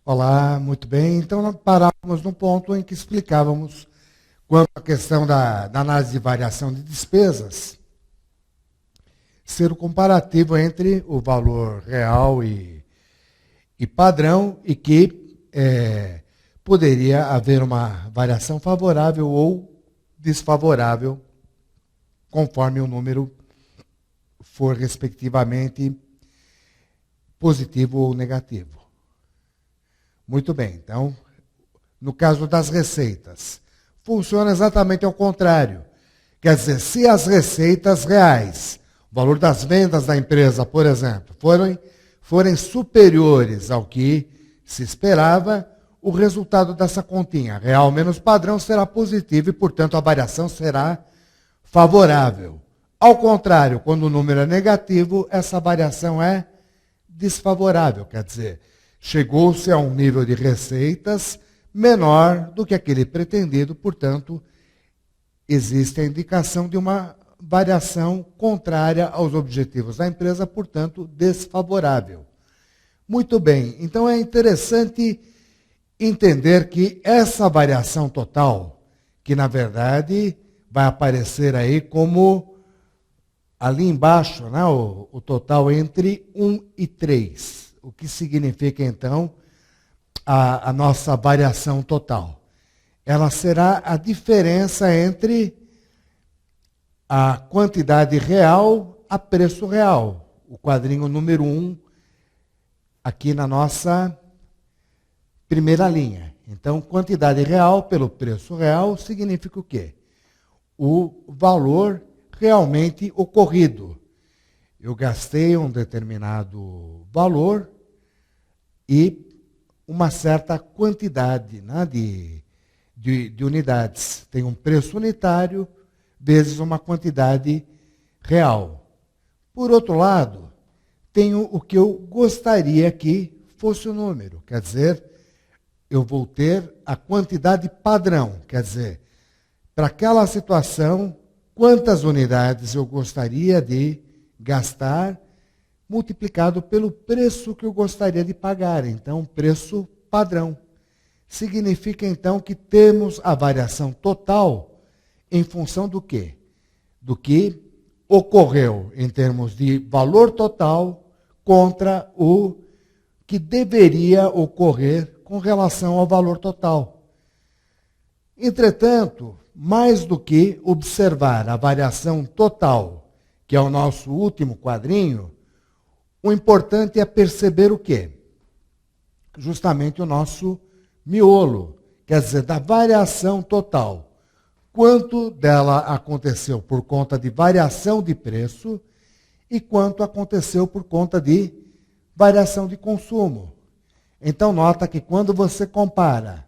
Olá, muito bem. Então, nós parávamos num ponto em que explicávamos quanto à questão da análise de variação de despesas, ser o comparativo entre o valor real e padrão e que poderia haver uma variação favorável ou desfavorável, conforme o número for respectivamente positivo ou negativo. Muito bem, então, no caso das receitas, funciona exatamente ao contrário. Quer dizer, se as receitas reais, o valor das vendas da empresa, por exemplo, forem superiores ao que se esperava, o resultado dessa continha, real menos padrão, será positivo e, portanto, a variação será favorável. Ao contrário, quando o número é negativo, essa variação é desfavorável, quer dizer, chegou-se a um nível de receitas menor do que aquele pretendido, portanto, existe a indicação de uma variação contrária aos objetivos da empresa, portanto, desfavorável. Muito bem, então é interessante entender que essa variação total, que na verdade vai aparecer aí como ali embaixo, né, o total entre 1 e 3, o que significa então a nossa variação total. Ela será a diferença entre a quantidade real a preço real. O quadrinho número 1 aqui na nossa primeira linha. Então, quantidade real pelo preço real significa o quê? O valor realmente ocorrido. Eu gastei um determinado valor e uma certa quantidade, né, de unidades. Tem um preço unitário vezes uma quantidade real. Por outro lado, tenho o que eu gostaria que fosse o número. Quer dizer, eu vou ter a quantidade padrão. Quer dizer, para aquela situação, quantas unidades eu gostaria de gastar multiplicado pelo preço que eu gostaria de pagar. Então, preço padrão. Significa, então, que temos a variação total em função do quê? Do que ocorreu em termos de valor total contra o que deveria ocorrer com relação ao valor total. Entretanto, mais do que observar a variação total, que é o nosso último quadrinho, o importante é perceber o quê? Justamente o nosso miolo, quer dizer, da variação total. Quanto dela aconteceu por conta de variação de preço e quanto aconteceu por conta de variação de consumo. Então, nota que quando você compara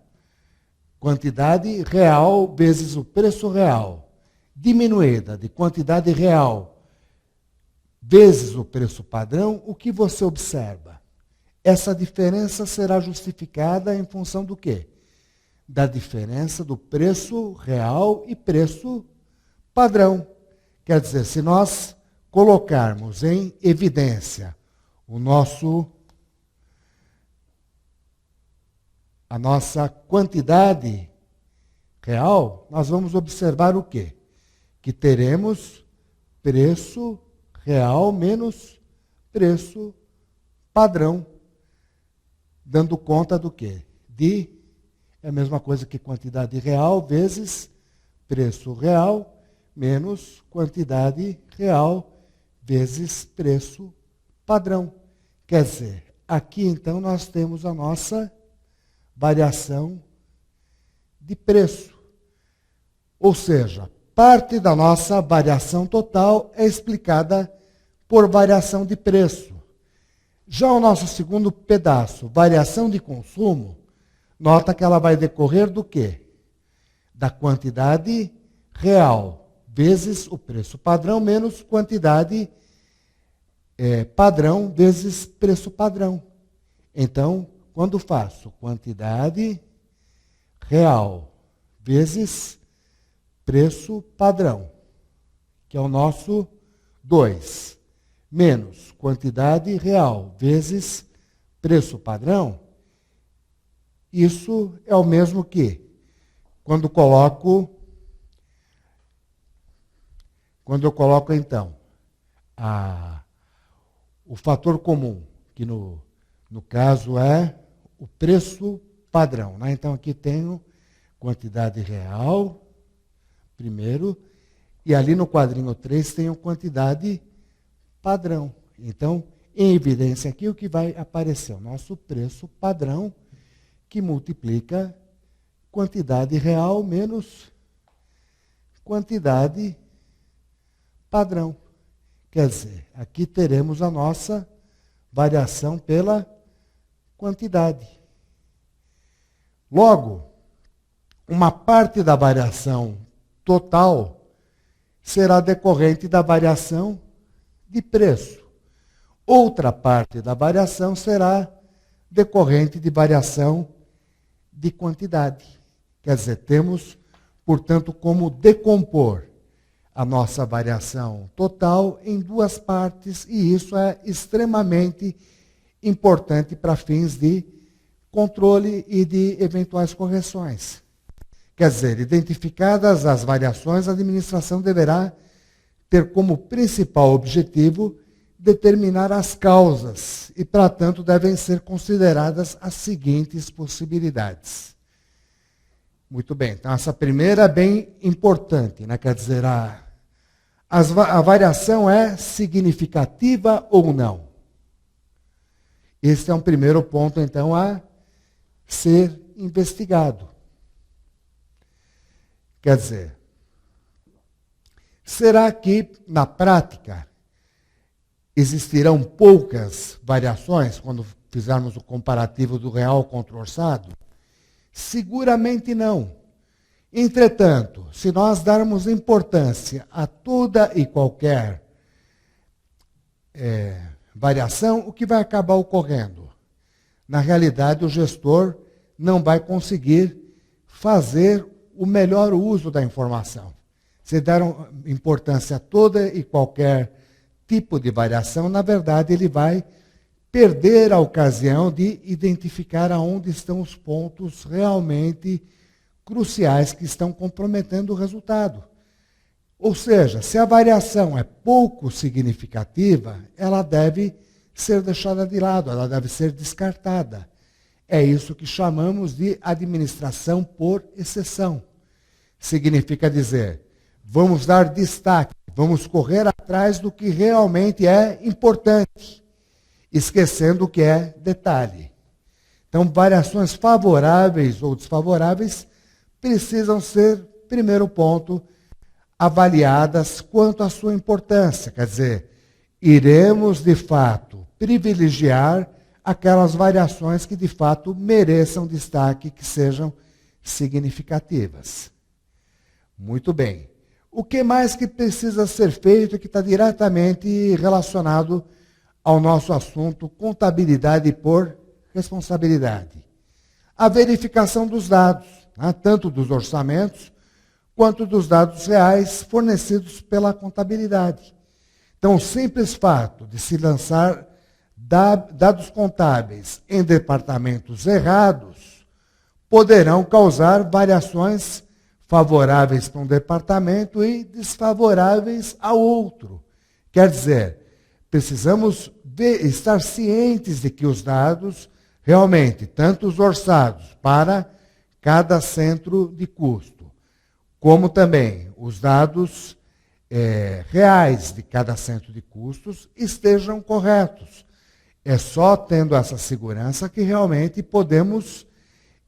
quantidade real vezes o preço real, diminuída de quantidade real vezes o preço padrão, o que você observa? Essa diferença será justificada em função do quê? Da diferença do preço real e preço padrão. Quer dizer, se nós colocarmos em evidência a nossa quantidade real, nós vamos observar o quê? Que teremos preço real menos preço padrão, dando conta do quê? É a mesma coisa que quantidade real vezes preço real menos quantidade real vezes preço padrão. Quer dizer, aqui então nós temos a nossa variação de preço. Ou seja, parte da nossa variação total é explicada por variação de preço. Já o nosso segundo pedaço, variação de consumo, nota que ela vai decorrer do quê? Da quantidade real vezes o preço padrão menos quantidade padrão vezes preço padrão. Então, quando faço quantidade real vezes preço padrão, que é o nosso 2, menos quantidade real vezes preço padrão, Isso é o mesmo que quando eu coloco então o fator comum, que no caso é o preço padrão, né? Então aqui tenho quantidade real, primeiro, e ali no quadrinho 3 tenho quantidade padrão. Então, em evidência aqui, o que vai aparecer? O nosso preço padrão, que multiplica quantidade real menos quantidade padrão. Quer dizer, aqui teremos a nossa variação pela quantidade. Logo, uma parte da variação total será decorrente da variação de preço. Outra parte da variação será decorrente de variação de quantidade. Quer dizer, temos, portanto, como decompor a nossa variação total em duas partes, e isso é extremamente importante para fins de controle e de eventuais correções. Quer dizer, identificadas as variações, a administração deverá ter como principal objetivo determinar as causas e, para tanto, devem ser consideradas as seguintes possibilidades. Muito bem, então essa primeira é bem importante, né? Quer dizer, a variação é significativa ou não? Esse é um primeiro ponto, então, a ser investigado. Quer dizer, será que, na prática, existirão poucas variações quando fizermos o comparativo do real contra o orçado? Seguramente não. Entretanto, se nós darmos importância a toda e qualquer variação, o que vai acabar ocorrendo? Na realidade, o gestor não vai conseguir fazer o melhor uso da informação. Se der importância a toda e qualquer tipo de variação, na verdade, ele vai perder a ocasião de identificar aonde estão os pontos realmente cruciais que estão comprometendo o resultado. Ou seja, se a variação é pouco significativa, ela deve ser deixada de lado, ela deve ser descartada. É isso que chamamos de administração por exceção. Significa dizer, vamos dar destaque, vamos correr atrás do que realmente é importante, esquecendo o que é detalhe. Então, variações favoráveis ou desfavoráveis precisam ser, primeiro ponto, avaliadas quanto à sua importância. Quer dizer, iremos, de fato, privilegiar aquelas variações que, de fato, mereçam destaque, que sejam significativas. Muito bem. O que mais que precisa ser feito, que está diretamente relacionado ao nosso assunto, contabilidade por responsabilidade? A verificação dos dados, né, tanto dos orçamentos, quanto dos dados reais fornecidos pela contabilidade. Então, o simples fato de se lançar dados contábeis em departamentos errados poderão causar variações favoráveis para um departamento e desfavoráveis a outro. Quer dizer, precisamos estar cientes de que os dados, realmente, tanto os orçados para cada centro de custo, como também os dados reais de cada centro de custos estejam corretos. É só tendo essa segurança que realmente podemos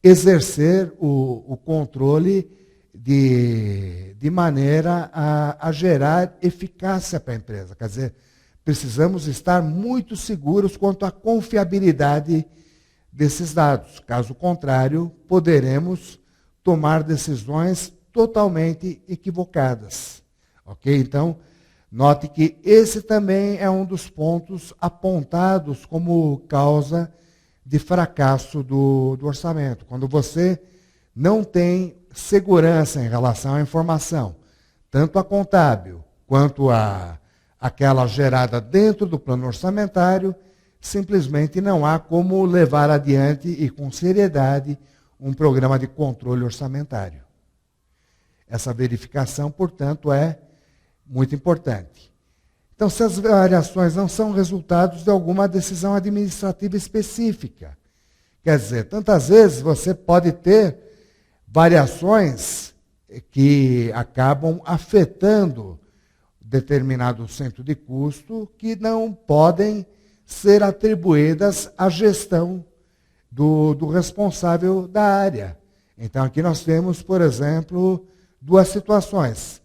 exercer o controle de maneira a gerar eficácia para a empresa. Quer dizer, precisamos estar muito seguros quanto à confiabilidade desses dados. Caso contrário, poderemos tomar decisões totalmente equivocadas. Ok? Então, note que esse também é um dos pontos apontados como causa de fracasso do orçamento. Quando você não tem segurança em relação à informação, tanto a contábil quanto aquela gerada dentro do plano orçamentário, simplesmente não há como levar adiante e com seriedade um programa de controle orçamentário. Essa verificação, portanto, é muito importante. Então, se as variações não são resultados de alguma decisão administrativa específica, quer dizer, tantas vezes você pode ter variações que acabam afetando determinado centro de custo que não podem ser atribuídas à gestão do responsável da área. Então, aqui nós temos, por exemplo, duas situações.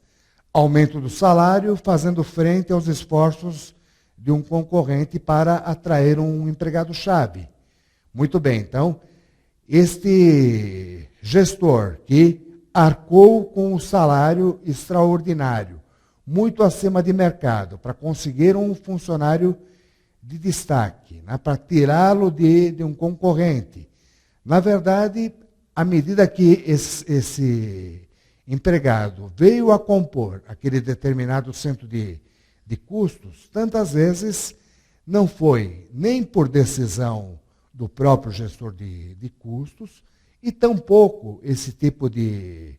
Aumento do salário fazendo frente aos esforços de um concorrente para atrair um empregado-chave. Muito bem, então, este gestor que arcou com o salário extraordinário, muito acima de mercado, para conseguir um funcionário de destaque, né, para tirá-lo de um concorrente. Na verdade, à medida que esse empregado veio a compor aquele determinado centro de custos, tantas vezes não foi nem por decisão do próprio gestor de custos, e tampouco esse tipo de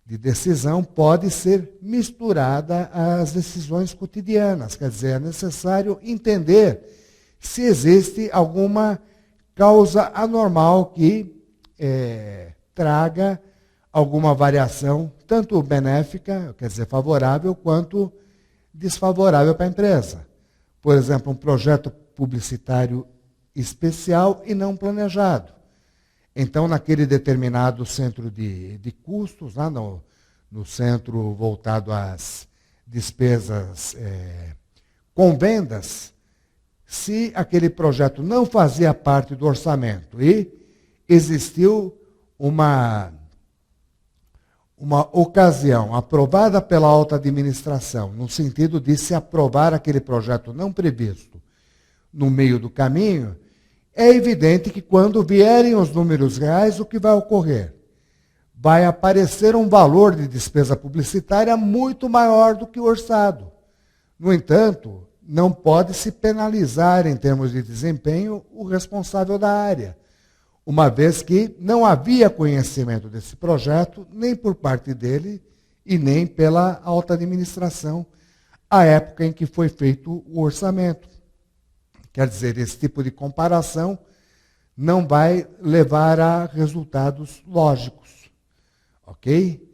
decisão pode ser misturada às decisões cotidianas. Quer dizer, é necessário entender se existe alguma causa anormal que traga alguma variação, tanto benéfica, quer dizer, favorável, quanto desfavorável para a empresa. Por exemplo, um projeto publicitário especial e não planejado. Então, naquele determinado centro de custos, lá no centro voltado às despesas com vendas, se aquele projeto não fazia parte do orçamento e existiu uma ocasião aprovada pela alta administração, no sentido de se aprovar aquele projeto não previsto no meio do caminho, é evidente que quando vierem os números reais, o que vai ocorrer? Vai aparecer um valor de despesa publicitária muito maior do que o orçado. No entanto, não pode se penalizar em termos de desempenho o responsável da área, uma vez que não havia conhecimento desse projeto, nem por parte dele e nem pela alta administração, à época em que foi feito o orçamento. Quer dizer, esse tipo de comparação não vai levar a resultados lógicos. Ok?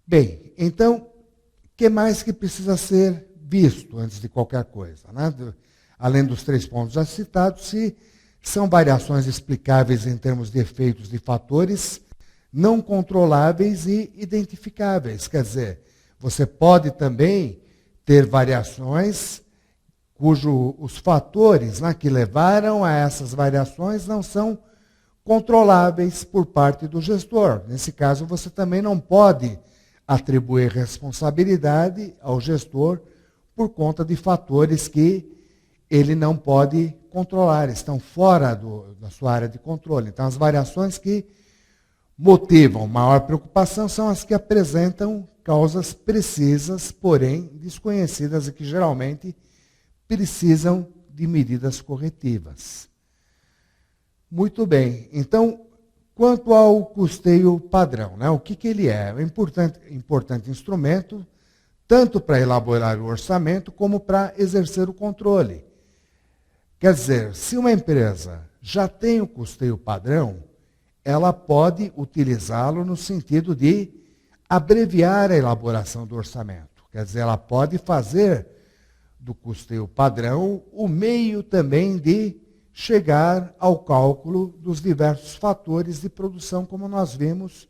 Bem, então, o que mais que precisa ser visto antes de qualquer coisa? Né? Além dos 3 pontos já citados, se são variações explicáveis em termos de efeitos de fatores não controláveis e identificáveis. Quer dizer, você pode também ter variações os fatores, né, que levaram a essas variações não são controláveis por parte do gestor. Nesse caso, você também não pode atribuir responsabilidade ao gestor por conta de fatores que ele não pode controlar, estão fora da sua área de controle. Então, as variações que motivam maior preocupação são as que apresentam causas precisas, porém desconhecidas e que geralmente precisam de medidas corretivas. Muito bem. Então, quanto ao custeio padrão, né, o que ele é? É um importante instrumento, tanto para elaborar o orçamento, como para exercer o controle. Quer dizer, se uma empresa já tem o custeio padrão, ela pode utilizá-lo no sentido de abreviar a elaboração do orçamento. Quer dizer, ela pode fazer do custeio padrão o meio também de chegar ao cálculo dos diversos fatores de produção, como nós vimos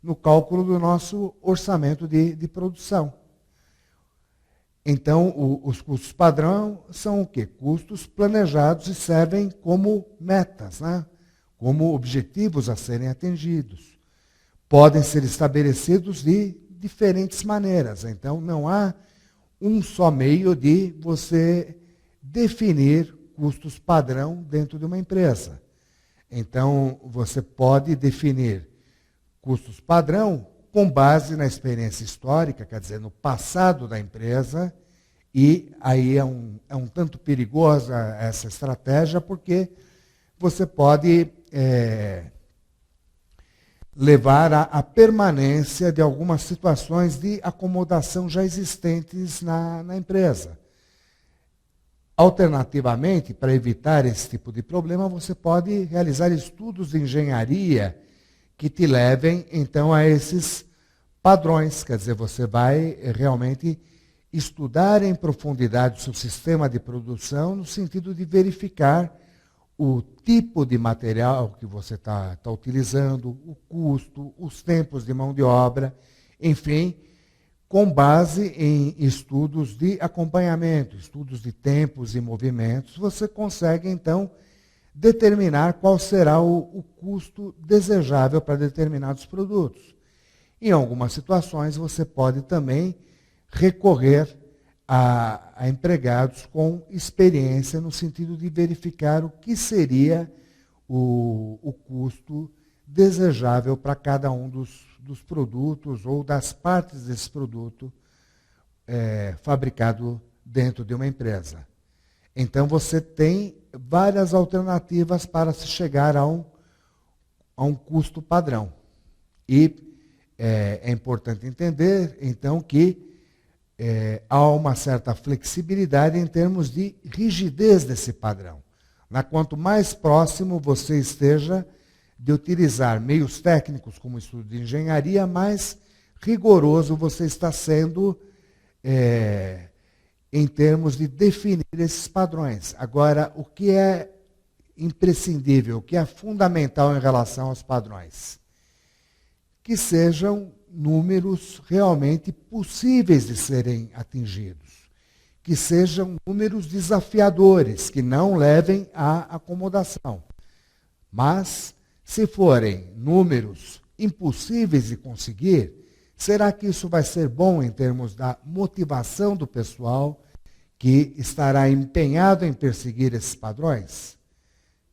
no cálculo do nosso orçamento de produção. Então, os custos padrão são o quê? Custos planejados e servem como metas, né? Como objetivos a serem atingidos. Podem ser estabelecidos de diferentes maneiras. Então, não há um só meio de você definir custos padrão dentro de uma empresa. Então, você pode definir custos padrão com base na experiência histórica, quer dizer, no passado da empresa, e aí é um tanto perigosa essa estratégia, porque você pode levar à permanência de algumas situações de acomodação já existentes na empresa. Alternativamente, para evitar esse tipo de problema, você pode realizar estudos de engenharia que te levem, então, a esses padrões. Quer dizer, você vai realmente estudar em profundidade o seu sistema de produção no sentido de verificar o tipo de material que você está utilizando, o custo, os tempos de mão de obra, enfim, com base em estudos de acompanhamento, estudos de tempos e movimentos, você consegue, então, determinar qual será o custo desejável para determinados produtos. Em algumas situações, você pode também recorrer a empregados com experiência no sentido de verificar o que seria o custo desejável para cada um dos produtos ou das partes desse produto fabricado dentro de uma empresa. Então, você tem várias alternativas para se chegar a um custo padrão. E é importante entender, então, que há uma certa flexibilidade em termos de rigidez desse padrão. Quanto mais próximo você esteja de utilizar meios técnicos como o estudo de engenharia, mais rigoroso você está sendo em termos de definir esses padrões. Agora, o que é imprescindível, o que é fundamental em relação aos padrões? Que sejam números realmente possíveis de serem atingidos, que sejam números desafiadores, que não levem à acomodação. Mas, se forem números impossíveis de conseguir, será que isso vai ser bom em termos da motivação do pessoal que estará empenhado em perseguir esses padrões?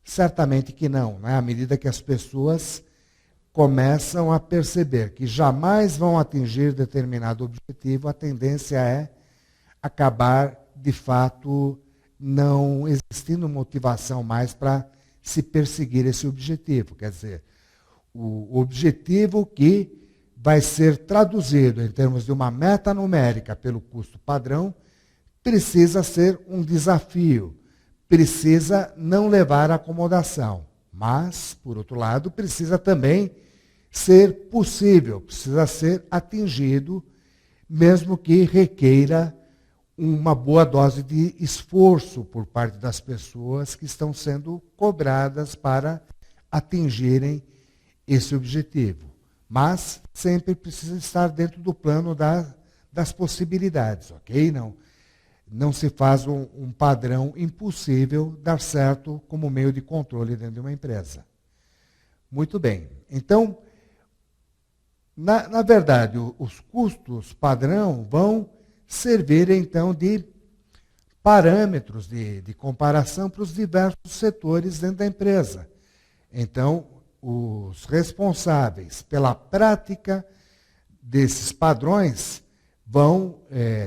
Certamente que não, né? À medida que as pessoas começam a perceber que jamais vão atingir determinado objetivo, a tendência é acabar, de fato, não existindo motivação mais para se perseguir esse objetivo. Quer dizer, o objetivo que vai ser traduzido em termos de uma meta numérica pelo custo padrão precisa ser um desafio, precisa não levar à acomodação. Mas, por outro lado, precisa também ser possível, precisa ser atingido, mesmo que requeira uma boa dose de esforço por parte das pessoas que estão sendo cobradas para atingirem esse objetivo. Mas sempre precisa estar dentro do plano das possibilidades, ok? Não se faz um padrão impossível dar certo como meio de controle dentro de uma empresa. Muito bem. Então, na verdade, os custos padrão vão servir, então, de parâmetros de comparação para os diversos setores dentro da empresa. Então, os responsáveis pela prática desses padrões vão,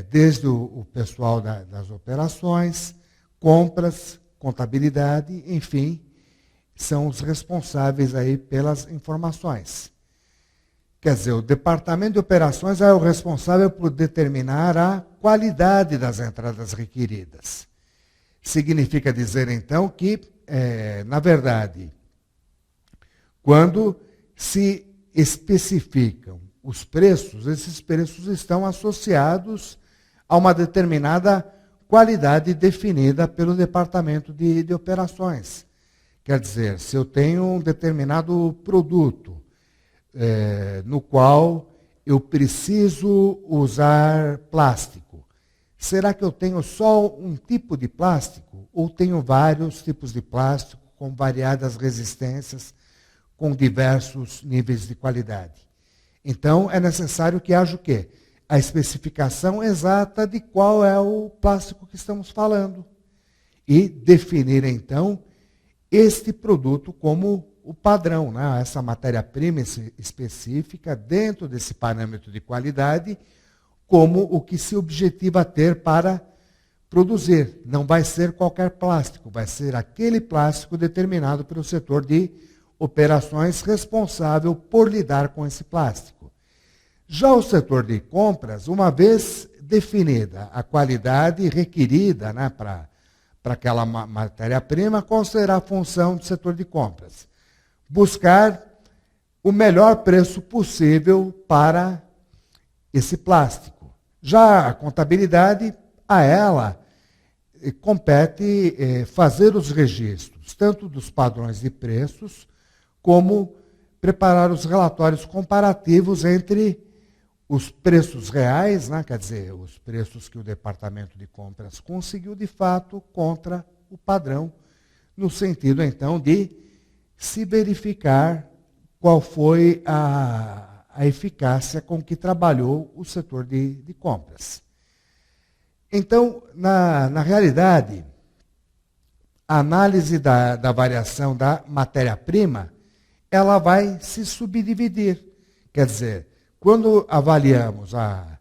desde o pessoal das operações, compras, contabilidade, enfim, são os responsáveis aí pelas informações. Quer dizer, o departamento de operações é o responsável por determinar a qualidade das entradas requeridas. Significa dizer, então, que, na verdade, quando se especificam os preços, esses preços estão associados a uma determinada qualidade definida pelo departamento de operações. Quer dizer, se eu tenho um determinado produto no qual eu preciso usar plástico, será que eu tenho só um tipo de plástico ou tenho vários tipos de plástico com variadas resistências, com diversos níveis de qualidade? Então, é necessário que haja o quê? A especificação exata de qual é o plástico que estamos falando. E definir, então, este produto como o padrão, né? Essa matéria-prima específica, dentro desse parâmetro de qualidade, como o que se objetiva ter para produzir. Não vai ser qualquer plástico, vai ser aquele plástico determinado pelo setor de operações responsável por lidar com esse plástico. Já o setor de compras, uma vez definida a qualidade requerida, né, para aquela matéria-prima, qual será a função do setor de compras? Buscar o melhor preço possível para esse plástico. Já a contabilidade, a ela compete fazer os registros, tanto dos padrões de preços, como preparar os relatórios comparativos entre os preços reais, né, quer dizer, os preços que o departamento de compras conseguiu de fato contra o padrão, no sentido então de se verificar qual foi a eficácia com que trabalhou o setor de compras. Então, na realidade, a análise da variação da matéria-prima, ela vai se subdividir. Quer dizer, quando avaliamos a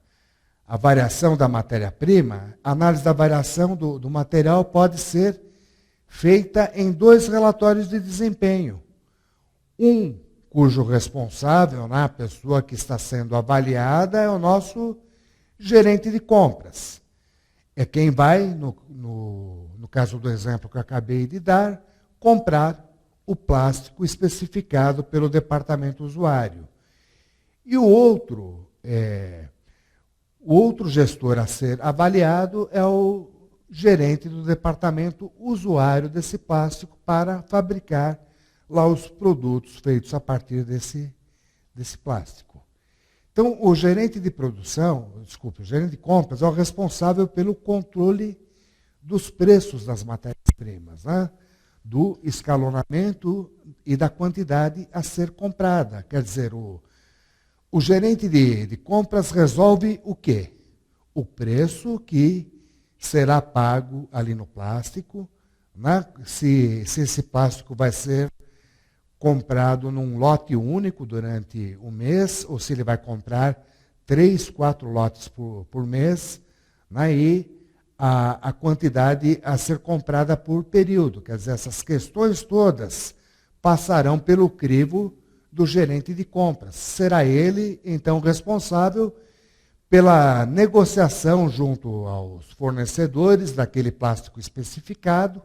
variação da matéria-prima, a análise da variação do material pode ser feita em 2 relatórios de desempenho. Um cujo responsável, né, a pessoa que está sendo avaliada, é o nosso gerente de compras. É quem vai, no caso do exemplo que eu acabei de dar, comprar o plástico especificado pelo departamento usuário. E o outro gestor a ser avaliado é o gerente do departamento usuário desse plástico para fabricar lá os produtos feitos a partir desse plástico. Então, o gerente de compras é o responsável pelo controle dos preços das matérias-primas, né? Do escalonamento e da quantidade a ser comprada. Quer dizer, o gerente de compras resolve o quê? O preço que será pago ali no plástico, né? Se esse plástico vai ser comprado num lote único durante um mês, ou se ele vai comprar 3, 4 lotes por mês, né? E a quantidade a ser comprada por período. Quer dizer, essas questões todas passarão pelo crivo do gerente de compras. Será ele, então, responsável pela negociação junto aos fornecedores daquele plástico especificado,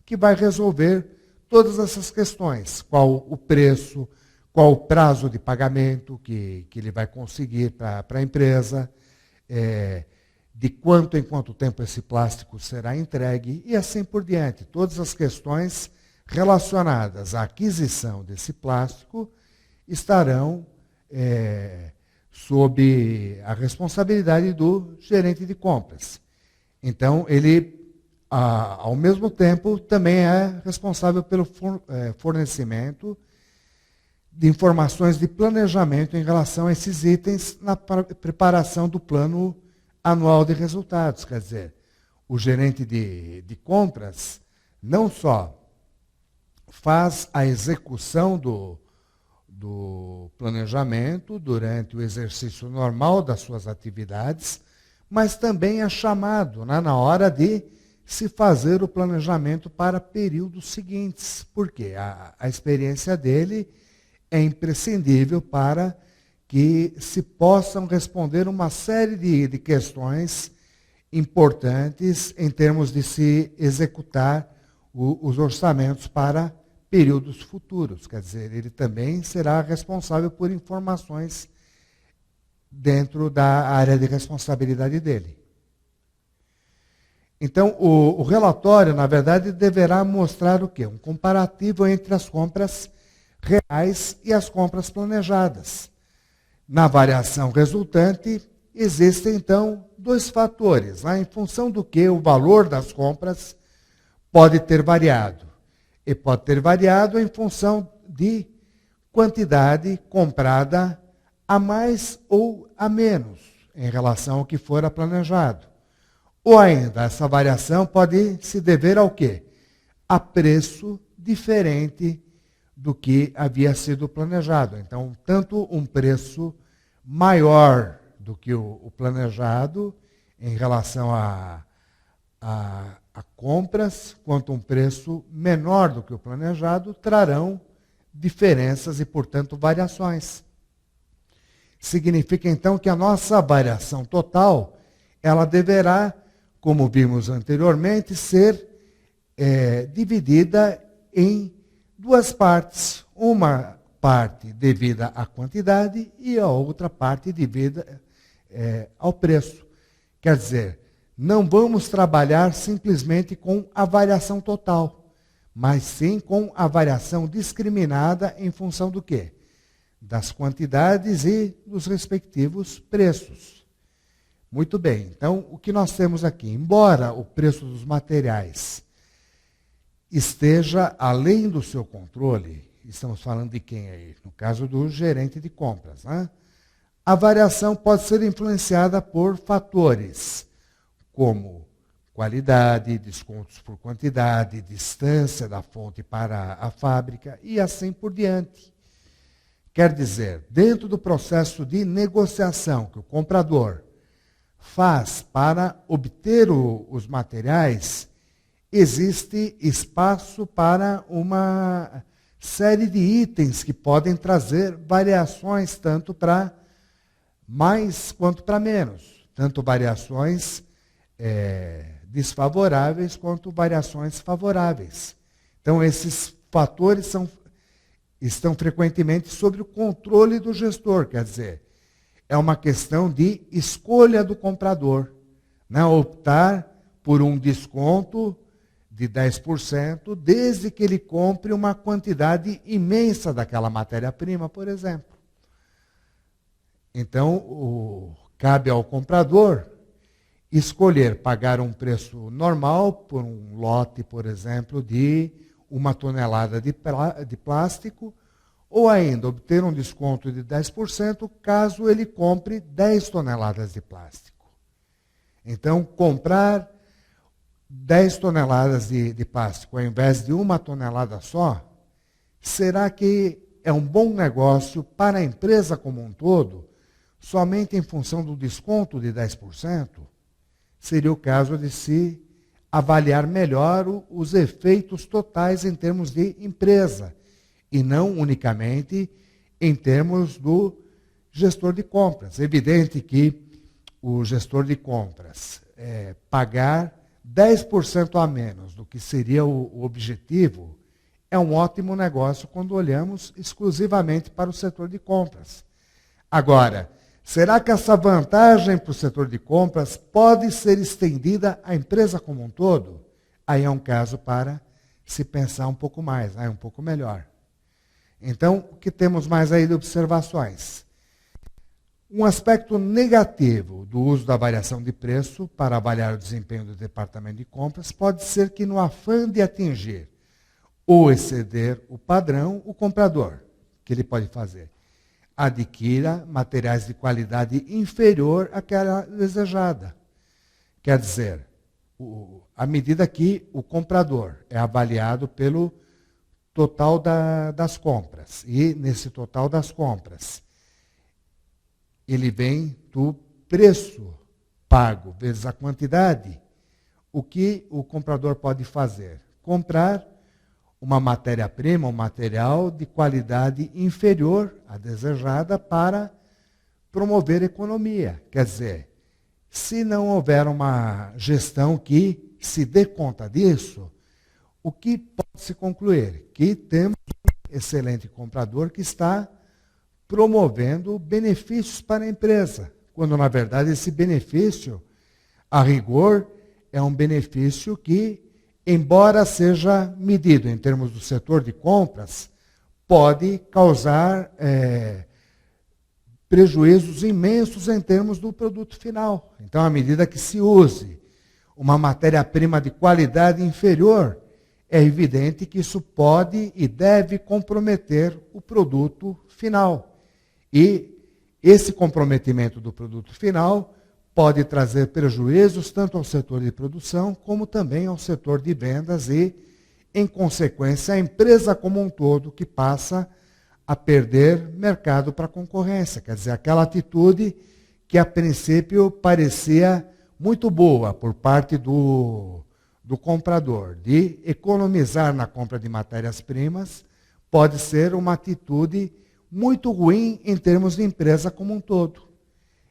que vai resolver todas essas questões. Qual o preço, qual o prazo de pagamento que ele vai conseguir para a empresa, de quanto em quanto tempo esse plástico será entregue e assim por diante. Todas as questões relacionadas à aquisição desse plástico estarão sob a responsabilidade do gerente de compras. Então, ele, ao mesmo tempo, também é responsável pelo fornecimento de informações de planejamento em relação a esses itens na preparação do plano anual de resultados. Quer dizer, o gerente de compras não só faz a execução do planejamento durante o exercício normal das suas atividades, mas também é chamado, né, na hora de se fazer o planejamento para períodos seguintes. Por quê? A experiência dele é imprescindível para que se possam responder uma série de questões importantes em termos de se executar os orçamentos para períodos futuros. Quer dizer, ele também será responsável por informações dentro da área de responsabilidade dele. Então, o relatório, na verdade, deverá mostrar o quê? Um comparativo entre as compras reais e as compras planejadas. Na variação resultante, existem, então, 2 fatores, né, em função do que o valor das compras pode ter variado. E pode ter variado em função de quantidade comprada a mais ou a menos em relação ao que fora planejado. Ou ainda, essa variação pode se dever ao quê? A preço diferente do que havia sido planejado. Então, tanto um preço maior do que o planejado em relação a compras, quanto um preço menor do que o planejado, trarão diferenças e, portanto, variações. Significa, então, que a nossa variação total, ela deverá, como vimos anteriormente, ser dividida em duas partes. Uma parte devida à quantidade e a outra parte devida ao preço. Quer dizer, não vamos trabalhar simplesmente com a variação total, mas sim com a variação discriminada em função do quê? Das quantidades e dos respectivos preços. Muito bem, então o que nós temos aqui? Embora o preço dos materiais esteja além do seu controle, estamos falando de quem aí? No caso do gerente de compras, né? A variação pode ser influenciada por fatores como qualidade, descontos por quantidade, distância da fonte para a fábrica e assim por diante. Quer dizer, dentro do processo de negociação que o comprador faz para obter os materiais, existe espaço para uma série de itens que podem trazer variações tanto para mais quanto para menos. Tanto variações desfavoráveis quanto variações favoráveis. Então, esses fatores estão frequentemente sob o controle do gestor, quer dizer, é uma questão de escolha do comprador, né? Optar por um desconto de 10%, desde que ele compre uma quantidade imensa daquela matéria-prima, por exemplo. Então, cabe ao comprador escolher pagar um preço normal por um lote, por exemplo, de 1 tonelada de plástico, ou ainda obter um desconto de 10% caso ele compre 10 toneladas de plástico. Então, comprar 10 toneladas de plástico ao invés de 1 tonelada só, será que é um bom negócio para a empresa como um todo, somente em função do desconto de 10%? Seria o caso de se avaliar melhor os efeitos totais em termos de empresa, e não unicamente em termos do gestor de compras. É evidente que o gestor de compras pagar 10% a menos do que seria o objetivo é um ótimo negócio quando olhamos exclusivamente para o setor de compras. Agora, será que essa vantagem para o setor de compras pode ser estendida à empresa como um todo? Aí é um caso para se pensar um pouco mais, um pouco melhor. Então, o que temos mais aí de observações? Um aspecto negativo do uso da variação de preço para avaliar o desempenho do departamento de compras pode ser que, no afã de atingir ou exceder o padrão, o comprador, que ele pode fazer, adquira materiais de qualidade inferior àquela desejada. Quer dizer, à medida que o comprador é avaliado pelo total das compras, e nesse total das compras, ele vem do preço pago vezes a quantidade, o que o comprador pode fazer? Comprar uma matéria-prima, um material de qualidade inferior à desejada para promover economia. Quer dizer, se não houver uma gestão que se dê conta disso, o que pode se concluir? Que temos um excelente comprador que está promovendo benefícios para a empresa, quando, na verdade, esse benefício, a rigor, é um benefício que, embora seja medido em termos do setor de compras, pode causar prejuízos imensos em termos do produto final. Então, à medida que se use uma matéria-prima de qualidade inferior, é evidente que isso pode e deve comprometer o produto final. E esse comprometimento do produto final pode trazer prejuízos tanto ao setor de produção como também ao setor de vendas e, em consequência, a empresa como um todo que passa a perder mercado para a concorrência. Quer dizer, aquela atitude que a princípio parecia muito boa por parte do comprador, de economizar na compra de matérias-primas, pode ser uma atitude muito ruim em termos de empresa como um todo.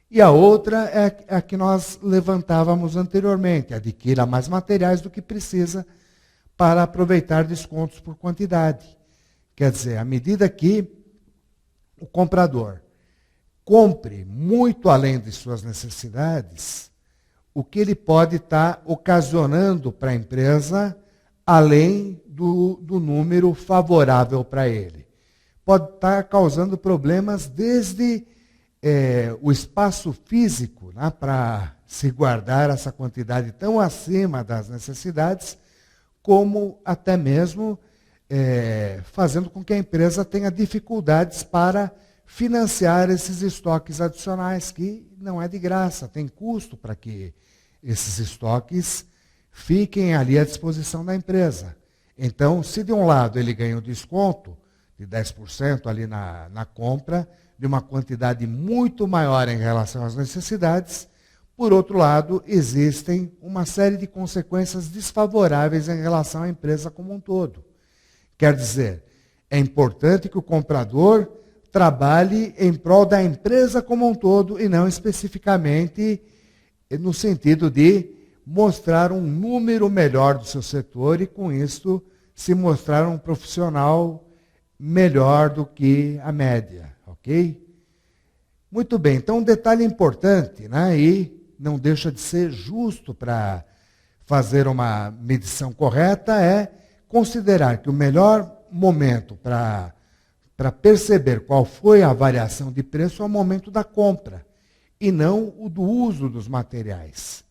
E a outra é a que nós levantávamos anteriormente, adquira mais materiais do que precisa para aproveitar descontos por quantidade. Quer dizer, à medida que o comprador compre muito além de suas necessidades, o que ele pode estar ocasionando para a empresa, além do número favorável para ele. Pode estar causando problemas desde o espaço físico, né, para se guardar essa quantidade tão acima das necessidades, como até mesmo fazendo com que a empresa tenha dificuldades para financiar esses estoques adicionais, que não é de graça, tem custo para que esses estoques fiquem ali à disposição da empresa. Então, se de um lado ele ganha um desconto de 10% ali na compra, de uma quantidade muito maior em relação às necessidades, por outro lado, existem uma série de consequências desfavoráveis em relação à empresa como um todo. Quer dizer, é importante que o comprador trabalhe em prol da empresa como um todo e não especificamente no sentido de mostrar um número melhor do seu setor e, com isso, se mostrar um profissional melhor do que a média, ok? Muito bem, então um detalhe importante, né, e não deixa de ser justo para fazer uma medição correta, é considerar que o melhor momento para perceber qual foi a variação de preço é o momento da compra, e não o do uso dos materiais.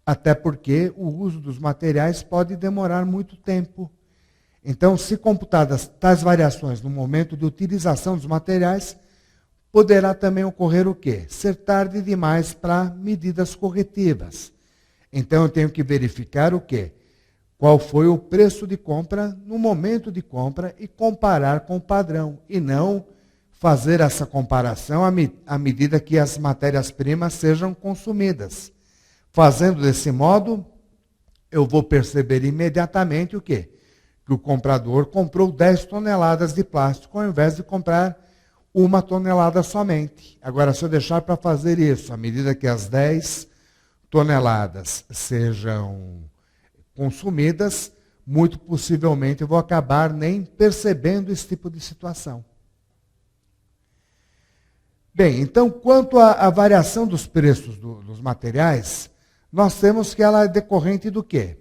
Até porque o uso dos materiais pode demorar muito tempo. Então, se computadas tais variações no momento de utilização dos materiais, poderá também ocorrer o quê? Ser tarde demais para medidas corretivas. Então, eu tenho que verificar o quê? Qual foi o preço de compra no momento de compra e comparar com o padrão, e não fazer essa comparação à medida que as matérias-primas sejam consumidas. Fazendo desse modo, eu vou perceber imediatamente o quê? Que o comprador comprou 10 toneladas de plástico ao invés de comprar 1 tonelada somente. Agora, se eu deixar para fazer isso, à medida que as 10 toneladas sejam consumidas, muito possivelmente eu vou acabar nem percebendo esse tipo de situação. Bem, então, quanto à variação dos preços dos materiais, nós temos que ela é decorrente do quê?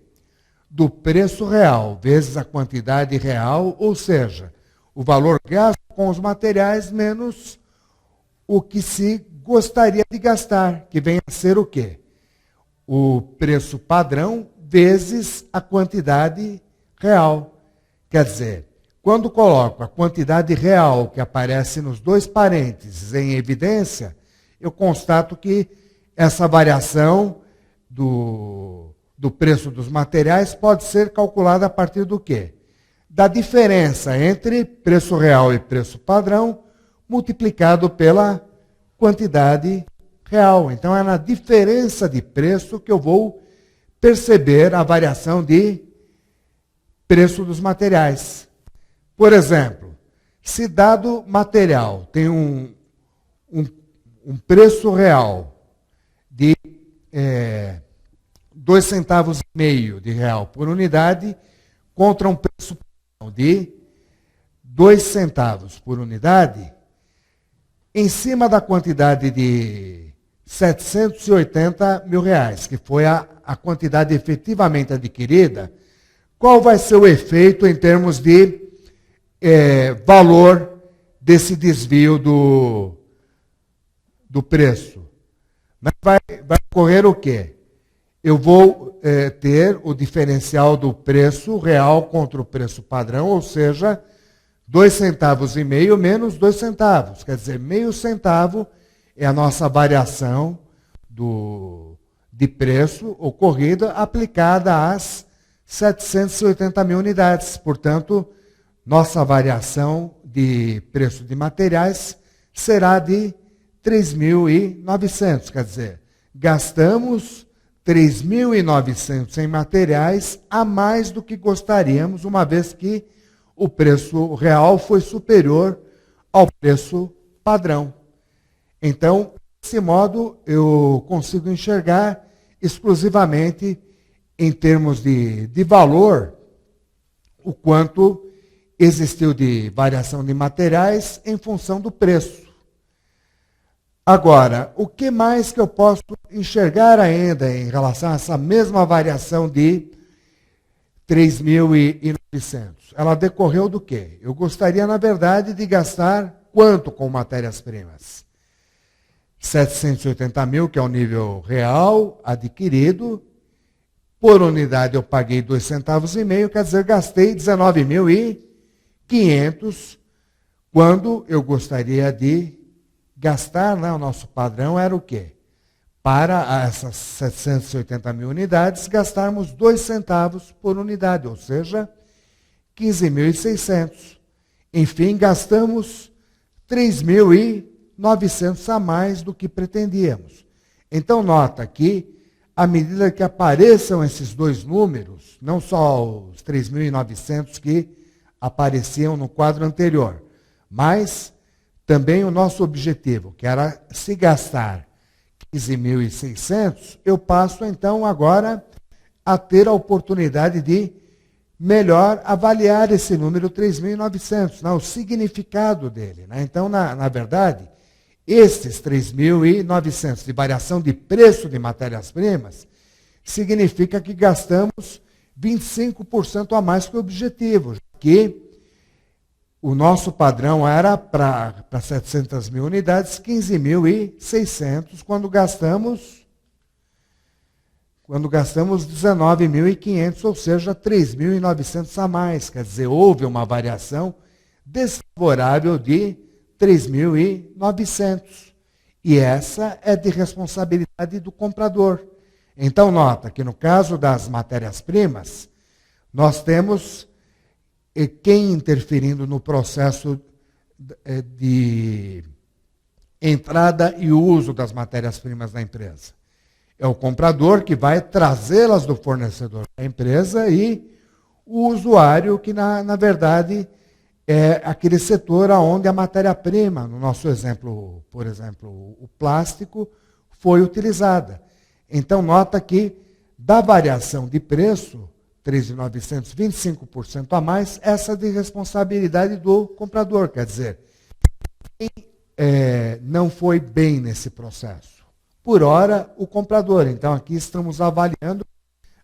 Do preço real, vezes a quantidade real, ou seja, o valor gasto com os materiais menos o que se gostaria de gastar, que vem a ser o quê? O preço padrão vezes a quantidade real. Quer dizer, quando coloco a quantidade real que aparece nos dois parênteses em evidência, eu constato que essa variação do preço dos materiais pode ser calculada a partir do quê? Da diferença entre preço real e preço padrão, multiplicado pela quantidade real. Então, é na diferença de preço que eu vou perceber a variação de preço dos materiais. Por exemplo, se dado material tem um preço real de 2,5 centavos de real por unidade, contra um preço de 2 centavos por unidade, em cima da quantidade de 780 mil reais, que foi a quantidade efetivamente adquirida, qual vai ser o efeito em termos de valor desse desvio do preço? Vai ocorrer o quê? Eu vou ter o diferencial do preço real contra o preço padrão, ou seja, 2,5 centavos menos 2 centavos. Quer dizer, meio centavo é a nossa variação de preço ocorrida aplicada às 780 mil unidades. Portanto, nossa variação de preço de materiais será de 3.900. Quer dizer, gastamos 3.900 em materiais a mais do que gostaríamos, uma vez que o preço real foi superior ao preço padrão. Então, desse modo, eu consigo enxergar exclusivamente em termos de valor o quanto existiu de variação de materiais em função do preço. Agora, o que mais que eu posso enxergar ainda em relação a essa mesma variação de 3.900? Ela decorreu do quê? Eu gostaria, na verdade, de gastar quanto com matérias-primas? 780 mil, que é o nível real adquirido. Por unidade eu paguei 2,5 centavos, quer dizer, gastei 19.500, quando eu gostaria de gastar, né, o nosso padrão era o quê? Para essas 780 mil unidades, gastarmos 2 centavos por unidade, ou seja, 15.600. Enfim, gastamos 3.900 a mais do que pretendíamos. Então, nota que, à medida que apareçam esses dois números, não só os 3.900 que apareciam no quadro anterior, mas também o nosso objetivo, que era se gastar 15.600, eu passo então agora a ter a oportunidade de melhor avaliar esse número 3.900, né, o significado dele. Né? Então, na verdade, esses 3.900 de variação de preço de matérias-primas significa que gastamos 25% a mais que o objetivo, que o nosso padrão era para 700 mil unidades, 15.600, quando gastamos 19.500, ou seja, 3.900 a mais. Quer dizer, houve uma variação desfavorável de 3.900. E essa é de responsabilidade do comprador. Então, nota que no caso das matérias-primas, nós temos quem interferindo no processo de entrada e uso das matérias-primas da empresa. É o comprador que vai trazê-las do fornecedor da empresa e o usuário que, na verdade, é aquele setor onde a matéria-prima, no nosso exemplo, por exemplo, o plástico, foi utilizada. Então, nota que da variação de preço, 3.900, 25% a mais, essa de responsabilidade do comprador. Quer dizer, quem não foi bem nesse processo? Por hora, o comprador. Então, aqui estamos avaliando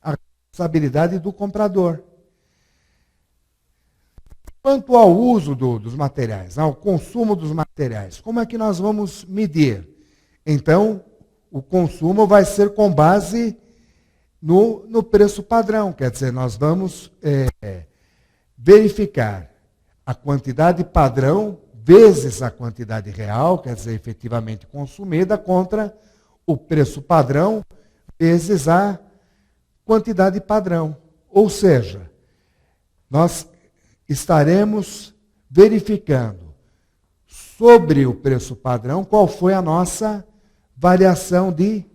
a responsabilidade do comprador. Quanto ao uso dos materiais, ao consumo dos materiais, como é que nós vamos medir? Então, o consumo vai ser com base no preço padrão, quer dizer, nós vamos verificar a quantidade padrão vezes a quantidade real, quer dizer, efetivamente consumida, contra o preço padrão vezes a quantidade padrão. Ou seja, nós estaremos verificando sobre o preço padrão qual foi a nossa variação de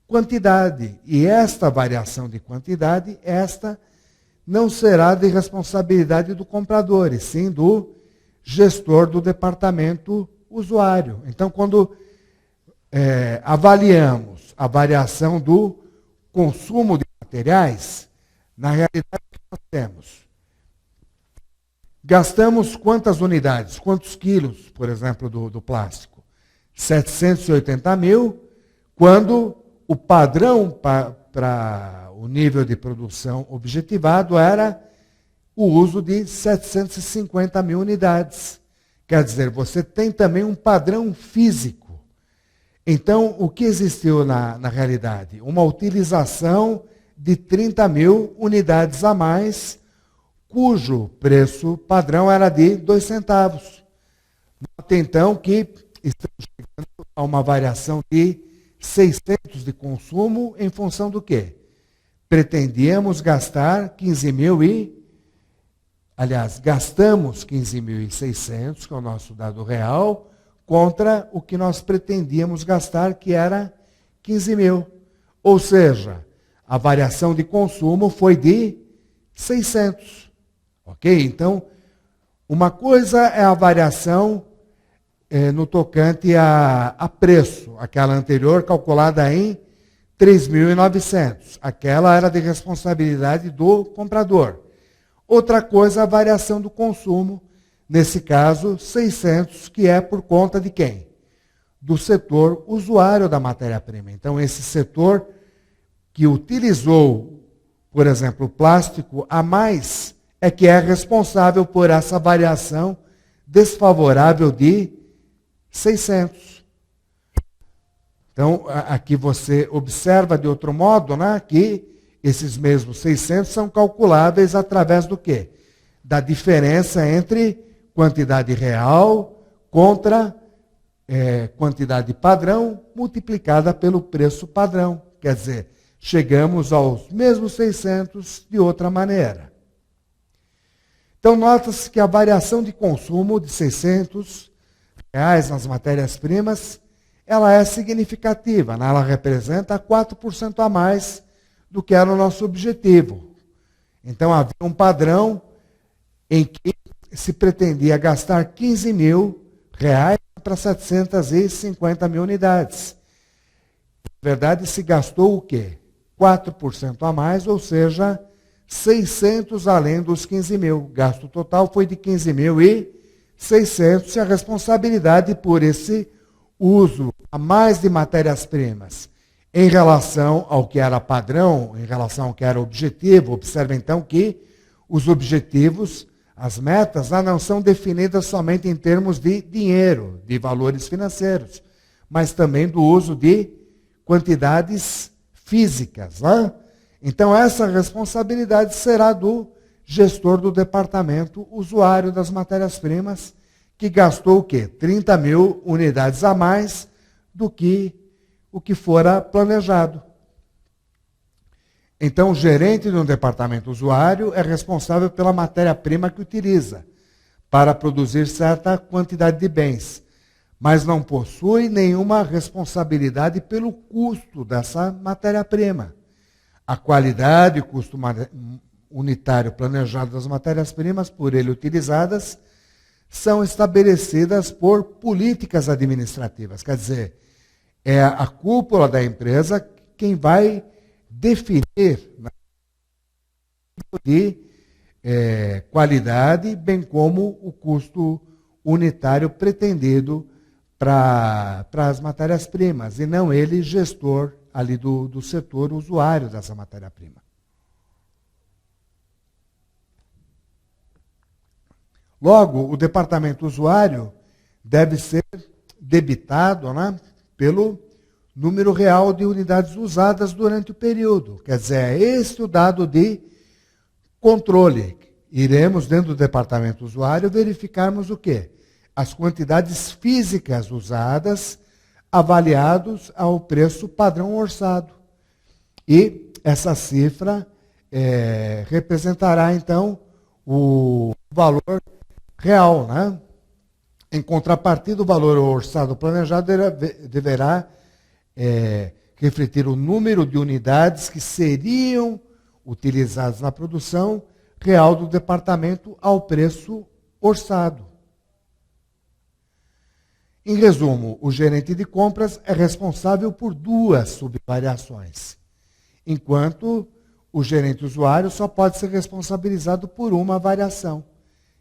quantidade. E esta variação de quantidade, esta não será de responsabilidade do comprador, e sim do gestor do departamento usuário. Então, quando avaliamos a variação do consumo de materiais, na realidade, o que nós temos? Gastamos quantas unidades, quantos quilos, por exemplo, do plástico? 780 mil, quando o padrão para o nível de produção objetivado era o uso de 750 mil unidades. Quer dizer, você tem também um padrão físico. Então, o que existiu na realidade? Uma utilização de 30 mil unidades a mais, cujo preço padrão era de 2 centavos. Note então que estamos chegando a uma variação de 600 de consumo em função do quê? Pretendíamos gastar gastamos 15.600, que é o nosso dado real, contra o que nós pretendíamos gastar, que era 15 mil. Ou seja, a variação de consumo foi de 600. Ok? Então, Uma coisa é a variação no tocante a preço, aquela anterior calculada em 3.900. Aquela era de responsabilidade do comprador. Outra coisa, a variação do consumo, nesse caso, 600, que é por conta de quem? Do setor usuário da matéria-prima. Então, esse setor que utilizou, por exemplo, o plástico a mais, é que é responsável por essa variação desfavorável de 600. Então, aqui você observa de outro modo, né, que esses mesmos 600 são calculáveis através do quê? Da diferença entre quantidade real contra quantidade padrão multiplicada pelo preço padrão. Quer dizer, chegamos aos mesmos 600 de outra maneira. Então, nota-se que a variação de consumo de R$ 600 nas matérias-primas, ela é significativa, né? Ela representa 4% a mais do que era o nosso objetivo. Então, havia um padrão em que se pretendia gastar R$ 15.000 para 750 mil unidades. Na verdade, se gastou o quê? 4% a mais, ou seja, 600 além dos 15.000. O gasto total foi de 15.600 e a responsabilidade por esse uso a mais de matérias-primas em relação ao que era padrão, em relação ao que era objetivo. Observe então que os objetivos, as metas, não são definidas somente em termos de dinheiro, de valores financeiros, mas também do uso de quantidades físicas. Né? Então, essa responsabilidade será do gestor do departamento usuário das matérias-primas, que gastou o quê? 30.000 unidades a mais do que o que fora planejado. Então, o gerente de um departamento usuário é responsável pela matéria-prima que utiliza para produzir certa quantidade de bens, mas não possui nenhuma responsabilidade pelo custo dessa matéria-prima. A qualidade e o custo unitário planejado das matérias-primas por ele utilizadas são estabelecidas por políticas administrativas. Quer dizer, é a cúpula da empresa quem vai definir de qualidade, bem como o custo unitário pretendido para as matérias-primas, e não ele, gestor ali do setor usuário dessa matéria-prima. Logo, o departamento usuário deve ser debitado, né, pelo número real de unidades usadas durante o período. Quer dizer, é este o dado de controle. Iremos, dentro do departamento usuário, verificarmos o quê? As quantidades físicas usadas, avaliados ao preço padrão orçado. E essa cifra representará, então, o valor real, né? Em contrapartida, o valor orçado planejado deverá refletir o número de unidades que seriam utilizadas na produção real do departamento ao preço orçado. Em resumo, o gerente de compras é responsável por duas subvariações, enquanto o gerente usuário só pode ser responsabilizado por uma variação,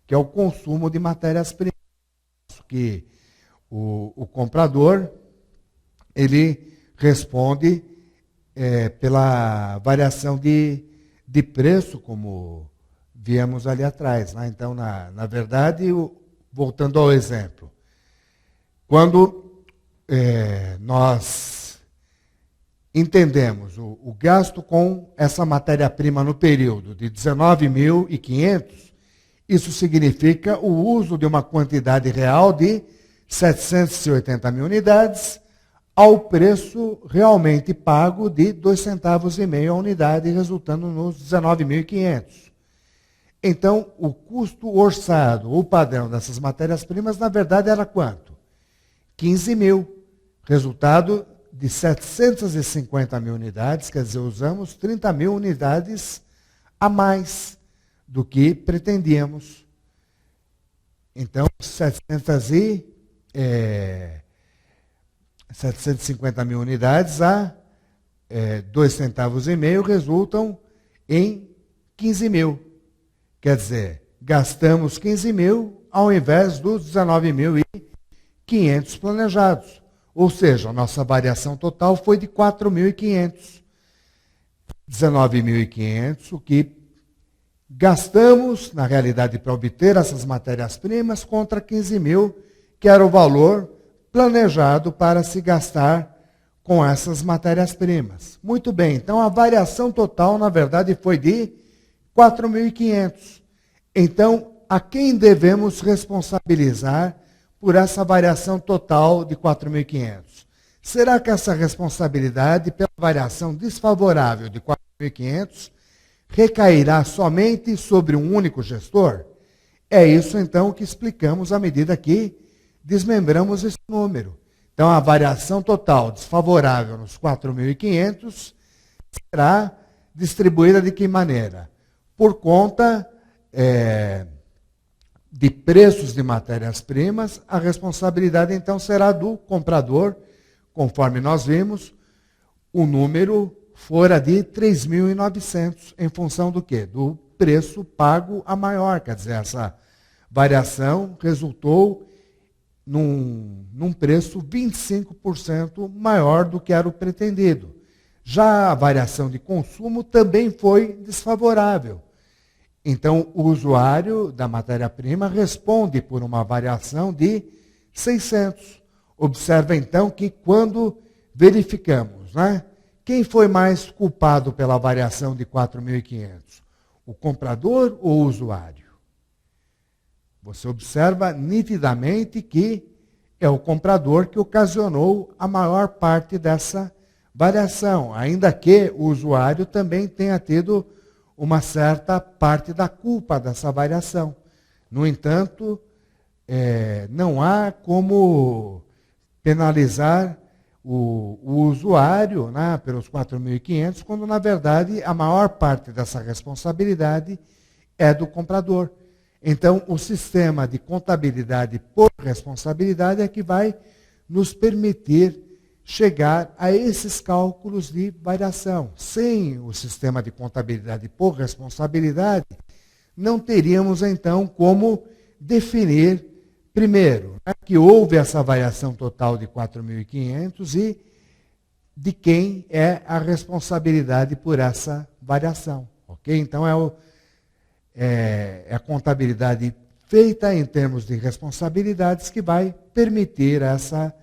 que é o consumo de matérias-primas, que o comprador ele responde pela variação de preço, como viemos ali atrás. Né? Então, na verdade, voltando ao exemplo, quando nós entendemos o gasto com essa matéria-prima no período de 19.500, isso significa o uso de uma quantidade real de 780 mil unidades ao preço realmente pago de R$ 2,5 centavos a unidade, resultando nos 19.500. Então, o custo orçado, ou padrão dessas matérias-primas, na verdade, era quanto? 15.000, resultado de 750 mil unidades, quer dizer, usamos 30.000 unidades a mais do que pretendíamos. Então, 750 mil unidades a 2,5 centavos resultam em 15 mil. Quer dizer, gastamos 15 mil ao invés dos 19.500 planejados. Ou seja, a nossa variação total foi de 4.500. 19.500, o que gastamos, na realidade, para obter essas matérias-primas, contra 15 mil, que era o valor planejado para se gastar com essas matérias-primas. Muito bem, então a variação total, na verdade, foi de 4.500. Então, a quem devemos responsabilizar por essa variação total de 4.500? Será que essa responsabilidade pela variação desfavorável de 4.500 recairá somente sobre um único gestor? É isso, então, que explicamos à medida que desmembramos esse número. Então, a variação total desfavorável nos 4.500 será distribuída de que maneira? Por conta de preços de matérias-primas, a responsabilidade, então, será do comprador. Conforme nós vimos, o número fora de 3.900, em função do quê? Do preço pago a maior. Quer dizer, essa variação resultou num preço 25% maior do que era o pretendido. Já a variação de consumo também foi desfavorável. Então, o usuário da matéria-prima responde por uma variação de 600. Observa, então, que quando verificamos, né, quem foi mais culpado pela variação de 4.500? O comprador ou o usuário? Você observa nitidamente que é o comprador que ocasionou a maior parte dessa variação, ainda que o usuário também tenha tido uma certa parte da culpa dessa variação. No entanto, não há como penalizar o usuário, né, pelos 4.500, quando, na verdade, a maior parte dessa responsabilidade é do comprador. Então, o sistema de contabilidade por responsabilidade é que vai nos permitir chegar a esses cálculos de variação. Sem o sistema de contabilidade por responsabilidade, não teríamos, então, como definir, primeiro, né, que houve essa variação total de 4.500 e de quem é a responsabilidade por essa variação. Ok? Então, é a contabilidade feita em termos de responsabilidades que vai permitir essa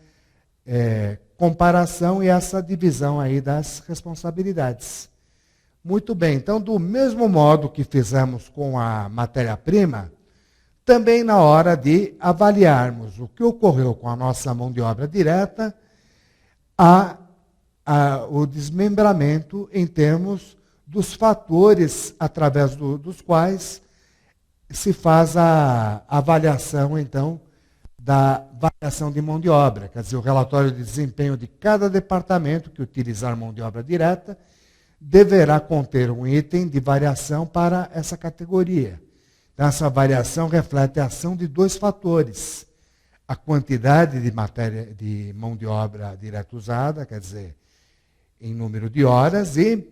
comparação e essa divisão aí das responsabilidades. Muito bem, então, do mesmo modo que fizemos com a matéria-prima, também na hora de avaliarmos o que ocorreu com a nossa mão de obra direta, o desmembramento em termos dos fatores através dos quais se faz a avaliação, então, da variação de mão de obra. Quer dizer, o relatório de desempenho de cada departamento que utilizar mão de obra direta deverá conter um item de variação para essa categoria. Então, essa variação reflete a ação de dois fatores. A quantidade de mão de obra direta usada, quer dizer, em número de horas, e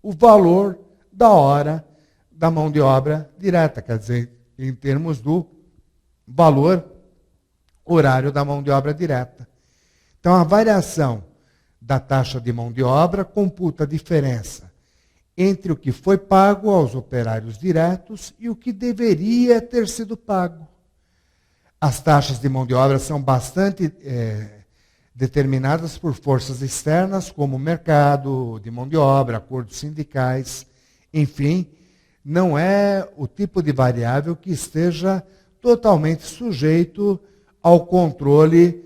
o valor da hora da mão de obra direta, quer dizer, em termos do valor horário da mão de obra direta. Então, a variação da taxa de mão de obra computa a diferença entre o que foi pago aos operários diretos e o que deveria ter sido pago. As taxas de mão de obra são bastante determinadas por forças externas, como o mercado de mão de obra, acordos sindicais, enfim, não é o tipo de variável que esteja totalmente sujeito ao controle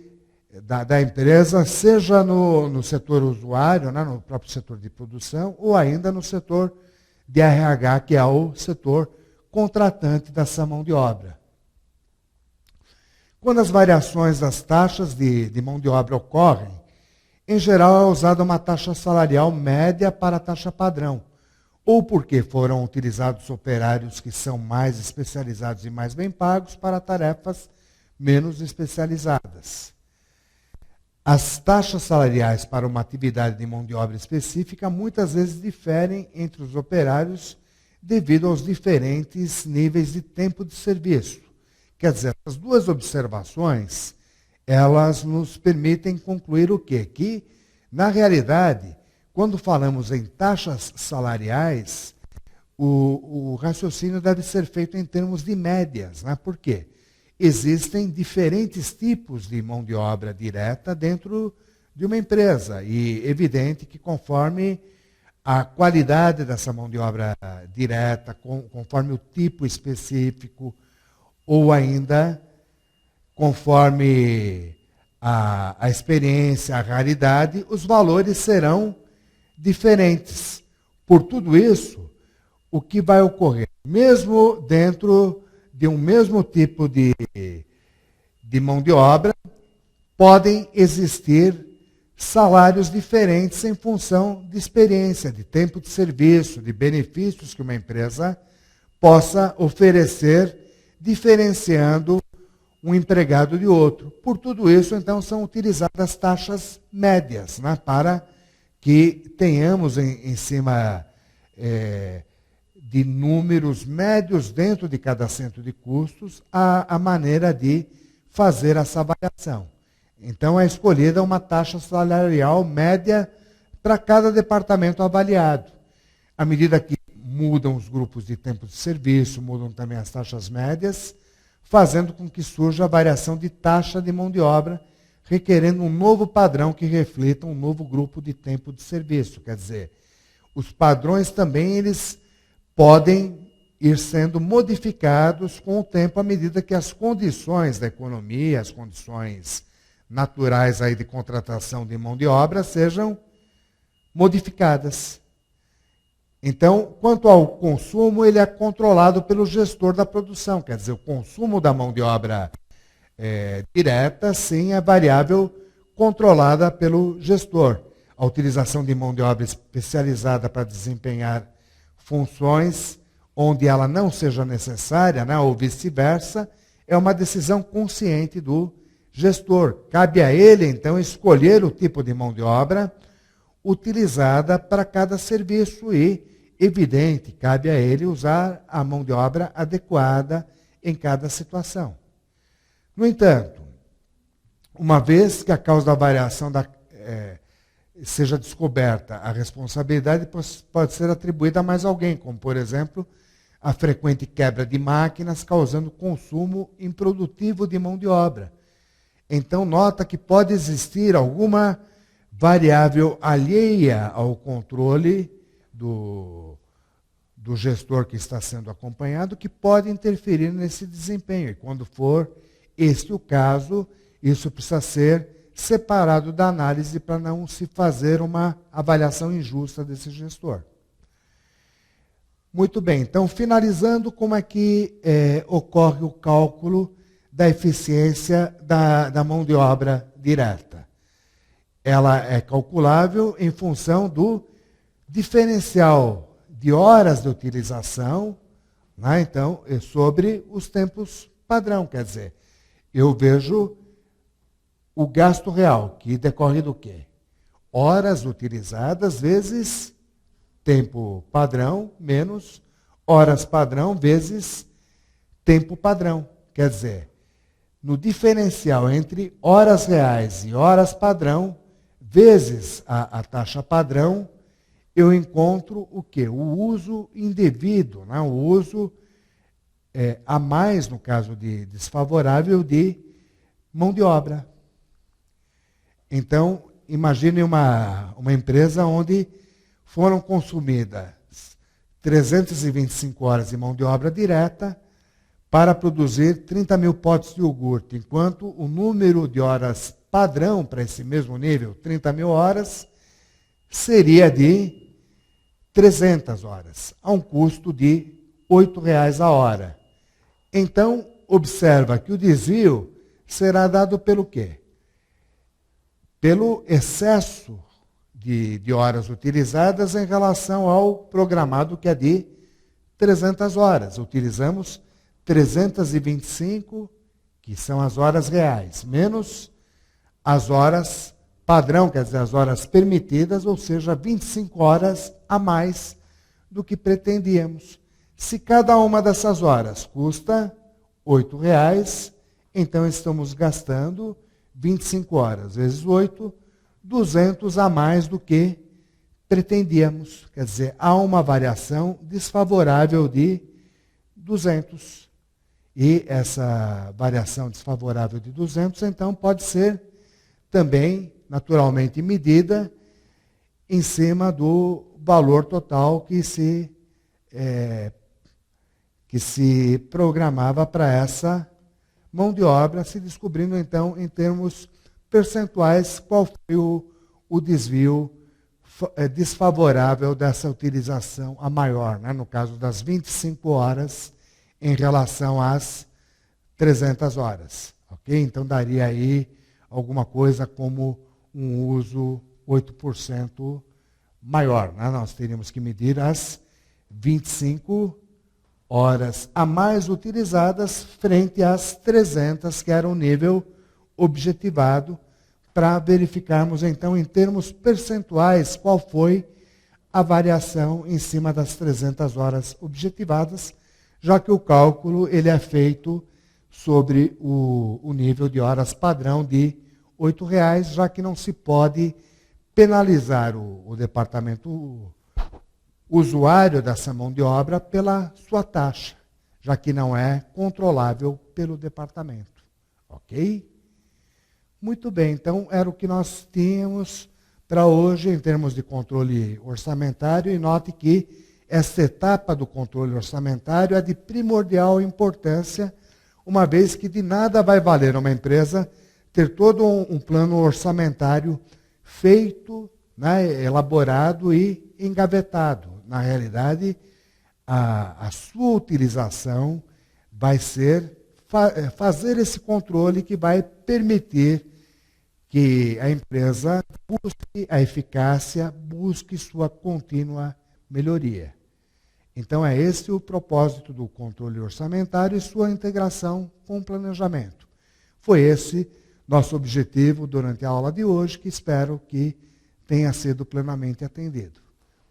da empresa, seja no setor usuário, né, no próprio setor de produção, ou ainda no setor de RH, que é o setor contratante dessa mão de obra. Quando as variações das taxas de mão de obra ocorrem, em geral é usada uma taxa salarial média para a taxa padrão, ou porque foram utilizados operários que são mais especializados e mais bem pagos para tarefas menos especializadas. As taxas salariais para uma atividade de mão de obra específica muitas vezes diferem entre os operários devido aos diferentes níveis de tempo de serviço. Quer dizer, as duas observações, elas nos permitem concluir o quê? Que, na realidade, quando falamos em taxas salariais, o raciocínio deve ser feito em termos de médias. Né? Por quê? Existem diferentes tipos de mão de obra direta dentro de uma empresa. E evidente que conforme a qualidade dessa mão de obra direta, conforme o tipo específico, ou ainda conforme a experiência, a raridade, os valores serão diferentes. Por tudo isso, o que vai ocorrer? Mesmo dentro de um mesmo tipo de mão de obra, podem existir salários diferentes em função de experiência, de tempo de serviço, de benefícios que uma empresa possa oferecer, diferenciando um empregado de outro. Por tudo isso, então, são utilizadas taxas médias, né, para que tenhamos em cima de números médios dentro de cada centro de custos a maneira de fazer essa avaliação. Então, é escolhida uma taxa salarial média para cada departamento avaliado. À medida que mudam os grupos de tempo de serviço, mudam também as taxas médias, fazendo com que surja a variação de taxa de mão de obra, requerendo um novo padrão que reflita um novo grupo de tempo de serviço. Quer dizer, os padrões também eles podem ir sendo modificados com o tempo à medida que as condições da economia, as condições naturais aí de contratação de mão de obra sejam modificadas. Então, quanto ao consumo, ele é controlado pelo gestor da produção. Quer dizer, o consumo da mão de obra direta, sim, é variável controlada pelo gestor. A utilização de mão de obra especializada para desempenhar funções onde ela não seja necessária, né, ou vice-versa, é uma decisão consciente do gestor. Cabe a ele, então, escolher o tipo de mão de obra utilizada para cada serviço e, evidente, cabe a ele usar a mão de obra adequada em cada situação. No entanto, uma vez que a causa da variação seja descoberta, a responsabilidade pode ser atribuída a mais alguém, como, por exemplo, a frequente quebra de máquinas causando consumo improdutivo de mão de obra. Então, nota que pode existir alguma variável alheia ao controle do gestor que está sendo acompanhado, que pode interferir nesse desempenho. E quando for este o caso, isso precisa ser separado da análise para não se fazer uma avaliação injusta desse gestor. Muito bem, então, finalizando, como é que ocorre o cálculo da eficiência da mão de obra direta? Ela é calculável em função do diferencial de horas de utilização, né? Então, sobre os tempos padrão. Quer dizer, eu vejo o gasto real, que decorre do quê? Horas utilizadas vezes tempo padrão, menos horas padrão vezes tempo padrão. Quer dizer, no diferencial entre horas reais e horas padrão, vezes a taxa padrão, eu encontro o quê? O uso indevido, né? O uso a mais, no caso de desfavorável, de mão de obra. Então, imagine uma empresa onde foram consumidas 325 horas de mão de obra direta para produzir 30 mil potes de iogurte, enquanto o número de horas padrão para esse mesmo nível, 30 mil horas, seria de 300 horas, a um custo de R$ 8,00 a hora. Então, observa que o desvio será dado pelo quê? Pelo excesso de horas utilizadas em relação ao programado, que é de 300 horas. Utilizamos 325, que são as horas reais, menos as horas padrão, quer dizer, as horas permitidas, ou seja, 25 horas a mais do que pretendíamos. Se cada uma dessas horas custa R$8, então estamos gastando 25 horas vezes 8, 200 a mais do que pretendíamos. Quer dizer, há uma variação desfavorável de 200. E essa variação desfavorável de 200, então, pode ser também, naturalmente, medida em cima do valor total que se programava para essa mão de obra, se descobrindo, então, em termos percentuais, qual foi o desvio desfavorável dessa utilização a maior, né? No caso das 25 horas em relação às 300 horas. Ok? Então, daria aí alguma coisa como um uso 8% maior. Né? Nós teríamos que medir as 25 horas a mais utilizadas frente às 300, que era o nível objetivado, para verificarmos, então, em termos percentuais, qual foi a variação em cima das 300 horas objetivadas, já que o cálculo ele é feito sobre o nível de horas padrão de R$8, já que não se pode penalizar o departamento usuário dessa mão de obra pela sua taxa, já que não é controlável pelo departamento. Ok? Muito bem, então era o que nós tínhamos para hoje em termos de controle orçamentário, e note que essa etapa do controle orçamentário é de primordial importância, uma vez que de nada vai valer uma empresa ter todo um plano orçamentário feito, né, elaborado e engavetado. Na realidade, a sua utilização vai ser fazer esse controle que vai permitir que a empresa busque a eficácia, busque sua contínua melhoria. Então, é esse o propósito do controle orçamentário e sua integração com o planejamento. Foi esse nosso objetivo durante a aula de hoje, que espero que tenha sido plenamente atendido.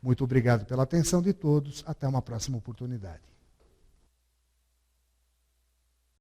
Muito obrigado pela atenção de todos. Até uma próxima oportunidade.